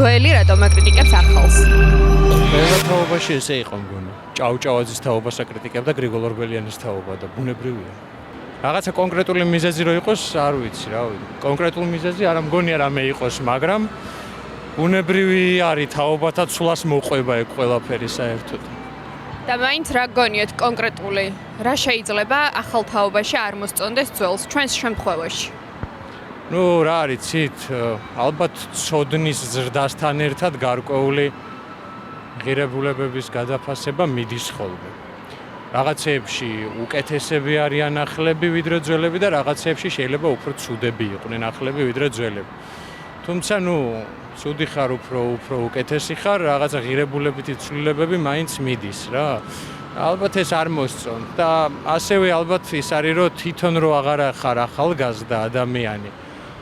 ძველი რატომ აკრიტიკებს ახალს? ყველა თაობაში ესე იყო მგონი. ჭავჭავაძის თაობას აკრიტიკებდა გრიგოლ ორბელიანის თაობა და ბუნებრივია. რაღაცა კონკრეტული მიზეზი რო იყოს, არ ვიცი, რა ვიცი. კონკრეტული მიზეზი არ მგონია რამე იყოს, მაგრამ ბუნებრივი არის თაობათა ცვლას მოყვება ეგ ყველაფერი საერთოდ. და მაინც რა გგონიათ კონკრეტული, რა შეიძლება ახალ თაობაში არ მოსწონდეს ძველს ჩვენს შემთხვევაში? ნუ რა არიცით, ალბათ ცოდნის ზრდასთან ერთად გარკვეული ღირებულებების გადაფასება მიდის ხოლმე. რაღაცეებში უკეთესები არიან ახლები ვიდრე ძველები და რაღაცეებში შეიძლება უფრო ცუდები იყვნენ ახლები ვიდრე ძველები. თუმცა ნუ ცუდი ხარ უფრო უკეთესი ხარ, რაღაცა ღირებულებითი ცვლილებები მაინც მიდის რა. ალბათ ეს არ მოსწონთ და ასევე ალბათ ის არის რომ თვითონ რო აღარ ხარ ახალგაზრდა ადამიანი.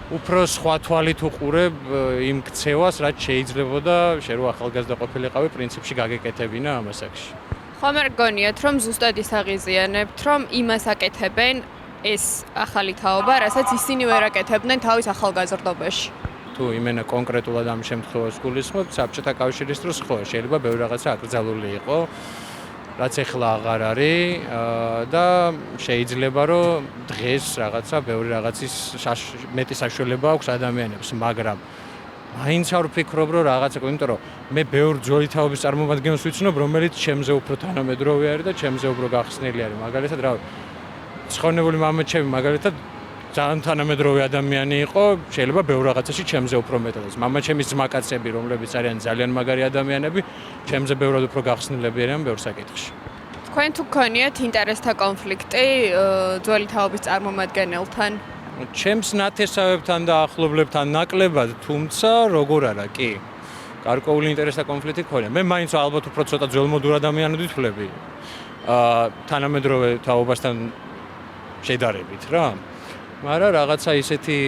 უფრო სხვა თვალით უყურებ იმ ქცევას, რაც შეიძლებოდა შენ რო ახალგაზრდა ყოფილიყავი, პრინციპში გაგეკეთებინა ამ ასაკში. ხომ არ გგონიათ, რომ ზუსტად ის აღიზიანებთ, რომ იმას აკეთებენ ეს ახალი თაობა, რასაც ისინი ვერ აკეთებდნენ თავის ახალგაზრდობაში? თუ იმენა კონკრეტულად ამ შემთხვევას გულისხმობთ, საბჭოთა კავშირის დროს ხო, შეიძლება ბევრი რაღაცა აკრძალული იყო, რაც ეხლა აღარ არის და შეიძლება რომ დღეს რაღაცა ბევრი რაღაცის მეტი საშუალება აქვს ადამიანებს, მაგრამ მაინც არ ვფიქრობ რომ რაღაცა, იმიტომ რომ მე ბევრ ძველი თაობის წარმომადგენელს ვიცნობ, რომელიც ჩემზე უფრო თანამედროვე არის და ჩემზე უფრო გახსნილი არის. მაგალითად, რა ცხონებული მამაჩემი მაგალითად ძალიან თანამედროვე ადამიანი იყო, შეიძლება ბევრ რაღაცაში ჩემზე უფრო მეტად. მამაჩემის ძმაკაცები, რომლებიც არიან ძალიან მაგარი ადამიანები, ჩემზე ბევრად უფრო გახსნილები არიან ბევრ საკითხში. თქვენ თუ გქონიათ ინტერესთა კონფლიქტი ძველი თაობის წარმომადგენელთან? ჩემს ნათესავებთან და ახლობლებთან ნაკლებად, თუმცა როგორ არა, კი. გარკვეული ინტერესთა კონფლიქტი ქონია. მე მაინც ალბათ უფრო ცოტა ძველმოდურ ადამიანად ვთვლები. თანამედროვე თაობასთან შედარებით რა. მაგრამ რაღაცა ისეთი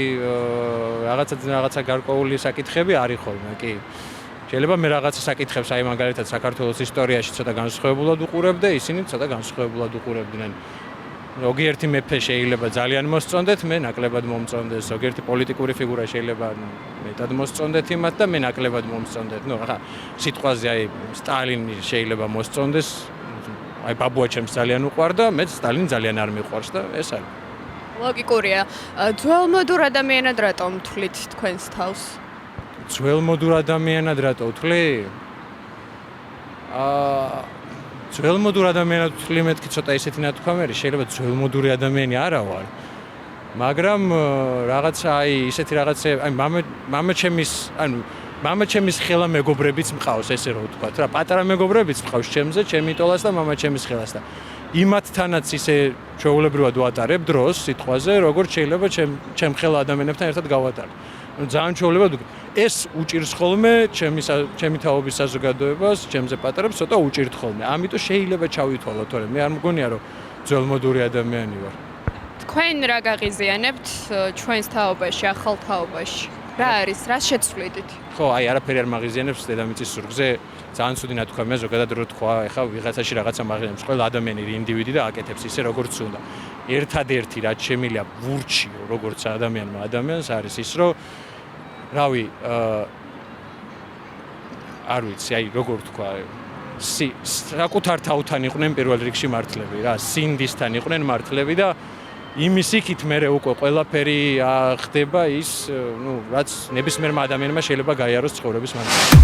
რაღაცა გარკვეული საკითხები არის ხოლმე, კი. შეიძლება მე რაღაცა საკითხებს, აი მაგალითად საქართველოს ისტორიაში ცოტა განსხვავებულად უყურებ და ისინი ცოტა განსხვავებულად უყურებდნენ. ზოგიერთი მეფე შეიძლება ძალიან მოსწონდეთ, მე ნაკლებად მომწონდეს. ზოგიერთი პოლიტიკური ფიგურა შეიძლება მეტად მოსწონდეთ იმათ და მე ნაკლებად მომწონდეთ. ნუ ახლა სიტყვაზე აი სტალინი შეიძლება მოსწონდეს. აი ბაბუა ჩემს ძალიან უყვარდა, მე სტალინი ძალიან არ მიყვარს და ეს არის. ლოგიკურია. ძველმოდურ ადამიანად რატომ თვლით თქვენს თავს? ძველმოდურ ადამიანად რატო ვთვლი? ძველმოდურ ადამიანად ვთვლი, მეთქი ცოტა ისეთი ნათქვამი, შეიძლება ძველმოდური ადამიანი არა ვარ. მაგრამ რაღაცა აი ისეთი რაღაცა, აი მამაჩემის ხელა მეგობრებიც მყავს, ესე რომ ვთქვათ რა, პატარა მეგობრებიც მყავს ჩემზე, ჩემი ტოლას და მამაჩემის ხელას და იმათთანაც ისე ჩვეულებრივად ვატარებ დროს სიტყვაზე, როგორც შეიძლება ჩემ ხელა ადამიანებთან ერთად გავატარო. ძალიან ჩვეულებრივად ეს უჭირს ხოლმე ჩემი თაობის საზოგადოებას, ჩემზე პატარებს ცოტა უჭირთ ხოლმე. ამიტომ შეიძლება ჩავითვალო, თორემ მე არ მგონია რომ ძველმოდური ადამიანი ვარ. თქვენ რა გაღიზიანებთ ჩვენს თაობაში, ახალ თაობაში? რა არის, რას შეცვლიდით? ხო, აი არაფერი არ მაღიზიანებს დედამიწის ზურგზე. ძალიან ცუდი ნათქვამია ზოგადად რო თქვა, ეხლა ვიღაცაში რაღაცა მაღიზიანებს. ყველა ადამიანი ინდივიდი და აკეთებს ისე როგორც უნდა. ერთადერთი რაც შემიძლია ვურჩიო როგორც ადამიანს არის ის, რომ რავი, არ ვიცი, აი როგორ თქვა, საკუთარ თავთან იყვნენ პირველ რიგში მართლები რა, სინდისთან იყვნენ მართლები და იმის იქით მერე უკვე ყველაფერი ხდება ის, ნუ რაც ნებისმიერმა ადამიანმა შეიძლება გაიაროს ცხოვრების მანძილზე.